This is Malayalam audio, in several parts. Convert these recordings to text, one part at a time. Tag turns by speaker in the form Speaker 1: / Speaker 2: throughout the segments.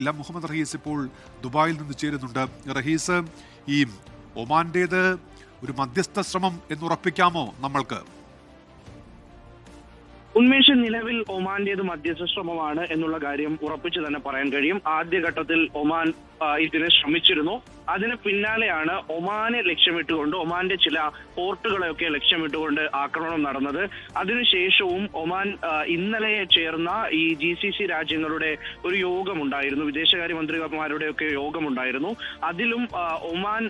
Speaker 1: മുഹമ്മദ് റഹീസ് ഇപ്പോൾ ദുബായിൽ നിന്ന് ചേരുന്നുണ്ട്. റഹീസ്, ഈ ഒമാന്റേത് ഒരു മധ്യസ്ഥ ശ്രമം എന്നുറപ്പിക്കാമോ നമ്മൾക്ക്?
Speaker 2: ഉന്മേഷം, നിലവിൽ ഒമാന്റേത് മധ്യസ്ഥ ശ്രമമാണ് എന്നുള്ള കാര്യം ഉറപ്പിച്ചു തന്നെ പറയാൻ കഴിയും. ആദ്യഘട്ടത്തിൽ ഒമാൻ ഇതിനെ ശ്രമിച്ചിരുന്നു. അതിന് പിന്നാലെയാണ് ഒമാനെ ലക്ഷ്യമിട്ടുകൊണ്ട്, ഒമാന്റെ ചില പോർട്ടുകളെയൊക്കെ ലക്ഷ്യമിട്ടുകൊണ്ട് ആക്രമണം നടന്നത്. അതിനുശേഷവും ഒമാൻ ഇന്നലെ ചേർന്ന ഈ GCC രാജ്യങ്ങളുടെ ഒരു യോഗമുണ്ടായിരുന്നു, വിദേശകാര്യമന്ത്രിമാരുടെയൊക്കെ യോഗമുണ്ടായിരുന്നു. അതിലും ഒമാൻ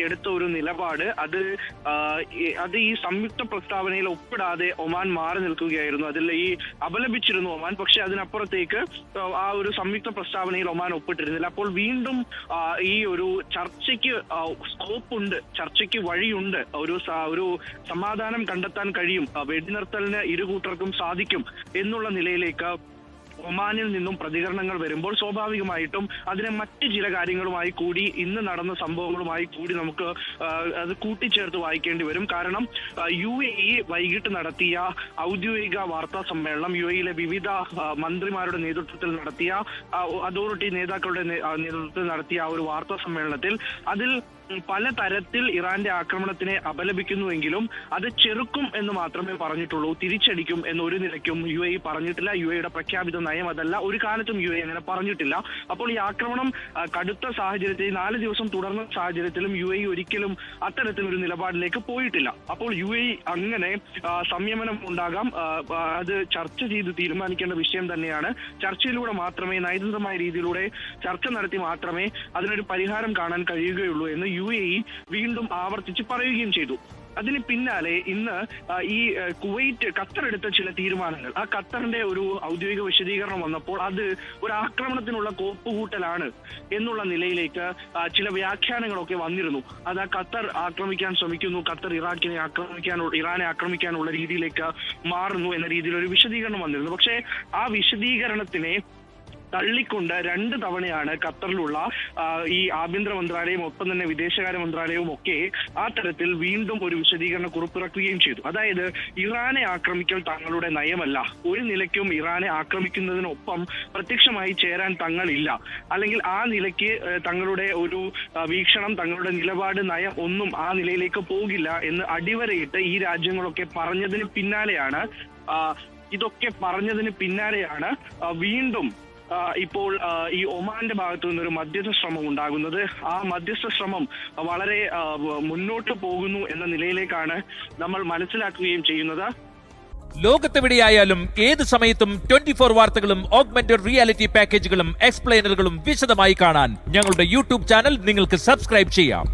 Speaker 2: എടുത്ത ഒരു നിലപാട് അത് ഈ സംയുക്ത പ്രസ്താവനയിൽ ഒപ്പിടാതെ ഒമാൻ മാറി നിൽക്കുകയായിരുന്നു. അതിൽ ഈ അപലപിച്ചിരുന്നു ഒമാൻ, പക്ഷെ അതിനപ്പുറത്തേക്ക് ആ ഒരു സംയുക്ത പ്രസ്താവനയിൽ ഒമാൻ ഒപ്പിട്ടിരുന്നില്ല. അപ്പോൾ വീണ്ടും ഈ ഒരു ചർച്ചയ്ക്ക് സ്കോപ്പുണ്ട്, ചർച്ചയ്ക്ക് വഴിയുണ്ട്, ഒരു സമാധാനം കണ്ടെത്താൻ കഴിയും, വെടിനിർത്തലിന് ഇരുകൂട്ടർക്കും സാധിക്കും എന്നുള്ള നിലയിലേക്ക് ഒമാനിൽ നിന്നും പ്രതികരണങ്ങൾ വരുമ്പോൾ സ്വാഭാവികമായിട്ടും അതിനെ മറ്റ് ചില കാര്യങ്ങളുമായി കൂടി, ഇന്ന് നടന്ന സംഭവങ്ങളുമായി കൂടി നമുക്ക് അത് കൂട്ടിച്ചേർത്ത് വായിക്കേണ്ടി വരും. കാരണം UAE വൈകിട്ട് നടത്തിയ ഔദ്യോഗിക വാർത്താ സമ്മേളനം, UAEയിലെ വിവിധ മന്ത്രിമാരുടെ നേതൃത്വത്തിൽ നടത്തിയ, അതോറിറ്റി നേതാക്കളുടെ നേതൃത്വത്തിൽ നടത്തിയ ആ ഒരു വാർത്താ സമ്മേളനത്തിൽ അതിൽ പല തരത്തിൽ ഇറാന്റെ ആക്രമണത്തിനെ അപലപിക്കുന്നുവെങ്കിലും അത് ചെറുക്കും എന്ന് മാത്രമേ പറഞ്ഞിട്ടുള്ളൂ. തിരിച്ചടിക്കും എന്നൊരു നിലയ്ക്കും UAE പറഞ്ഞിട്ടില്ല. UAEയുടെ പ്രഖ്യാപിത നയം അതല്ല. ഒരു കാലത്തും UAE അങ്ങനെ പറഞ്ഞിട്ടില്ല. അപ്പോൾ ഈ ആക്രമണം കടുത്ത സാഹചര്യത്തിൽ, 4 ദിവസം തുടർന്ന സാഹചര്യത്തിലും UAE ഒരിക്കലും അത്തരത്തിലൊരു നിലപാടിലേക്ക് പോയിട്ടില്ല. അപ്പോൾ UAE അങ്ങനെ സംയമനം ഉണ്ടാകാം, അത് ചർച്ച ചെയ്ത് തീരുമാനിക്കേണ്ട വിഷയം തന്നെയാണ്. ചർച്ചയിലൂടെ മാത്രമേ, നയതന്ത്രമായ രീതിയിലൂടെ ചർച്ച നടത്തി മാത്രമേ അതിനൊരു പരിഹാരം കാണാൻ കഴിയുകയുള്ളൂ എന്ന് UAE വീണ്ടും ആവർത്തിച്ച് പറയുകയും ചെയ്തു. അതിന് പിന്നാലെ ഇന്ന് ഈ ഖത്തർ എടുത്ത ചില തീരുമാനങ്ങൾ, ആ ഖത്തറിന്റെ ഒരു ഔദ്യോഗിക വിശദീകരണം വന്നപ്പോൾ അത് ഒരു ആക്രമണത്തിനുള്ള കോപ്പുകൂട്ടലാണ് എന്നുള്ള നിലയിലേക്ക് ചില വ്യാഖ്യാനങ്ങളൊക്കെ വന്നിരുന്നു. അത് ഖത്തർ ആക്രമിക്കാൻ ശ്രമിക്കുന്നു, ഖത്തർ ഇറാനെ ആക്രമിക്കാനുള്ള രീതിയിലേക്ക് മാറുന്നു എന്ന രീതിയിൽ ഒരു വിശദീകരണം വന്നിരുന്നു. പക്ഷേ ആ വിശദീകരണത്തിനെ തള്ളിക്കൊണ്ട് 2 തവണയാണ് ഖത്തറിലുള്ള ഈ ആഭ്യന്തര മന്ത്രാലയം, ഒപ്പം തന്നെ വിദേശകാര്യ മന്ത്രാലയവും ഒക്കെ ആ തരത്തിൽ വീണ്ടും ഒരു വിശദീകരണ കുറിപ്പിറക്കുകയും ചെയ്തു. അതായത് ഇറാനെ ആക്രമിക്കൽ തങ്ങളുടെ നയമല്ല, ഒരു നിലയ്ക്കും ഇറാനെ ആക്രമിക്കുന്നതിനൊപ്പം പ്രത്യക്ഷമായി ചേരാൻ തങ്ങളില്ല, അല്ലെങ്കിൽ ആ നിലയ്ക്ക് തങ്ങളുടെ ഒരു വീക്ഷണം, തങ്ങളുടെ നിലപാട്, നയം ഒന്നും ആ നിലയിലേക്ക് പോകില്ല എന്ന് അടിവരയിട്ട് ഈ രാജ്യങ്ങളൊക്കെ പറഞ്ഞതിന് പിന്നാലെയാണ് വീണ്ടും ഇപ്പോൾ ഈ ഒമാന്റെ ഭാഗത്തു നിന്നൊരു മധ്യസ്ഥ ശ്രമം ഉണ്ടാകുന്നത്. ആ മധ്യസ്ഥ ശ്രമം വളരെ മുന്നോട്ട് പോകുന്നു എന്ന നിലയിലേക്കാണ് നമ്മൾ മനസ്സിലാക്കുകയും ചെയ്യുന്നത്.
Speaker 3: ലോകത്തെവിടെയായാലും ഏത് സമയത്തും 24 വാർത്തകളും ഓഗ്മെന്റഡ് റിയാലിറ്റി പാക്കേജുകളും എക്സ്പ്ലെയിനറുകളും വിശദമായി കാണാൻ ഞങ്ങളുടെ YouTube ചാനൽ നിങ്ങൾക്ക് സബ്സ്ക്രൈബ് ചെയ്യാം.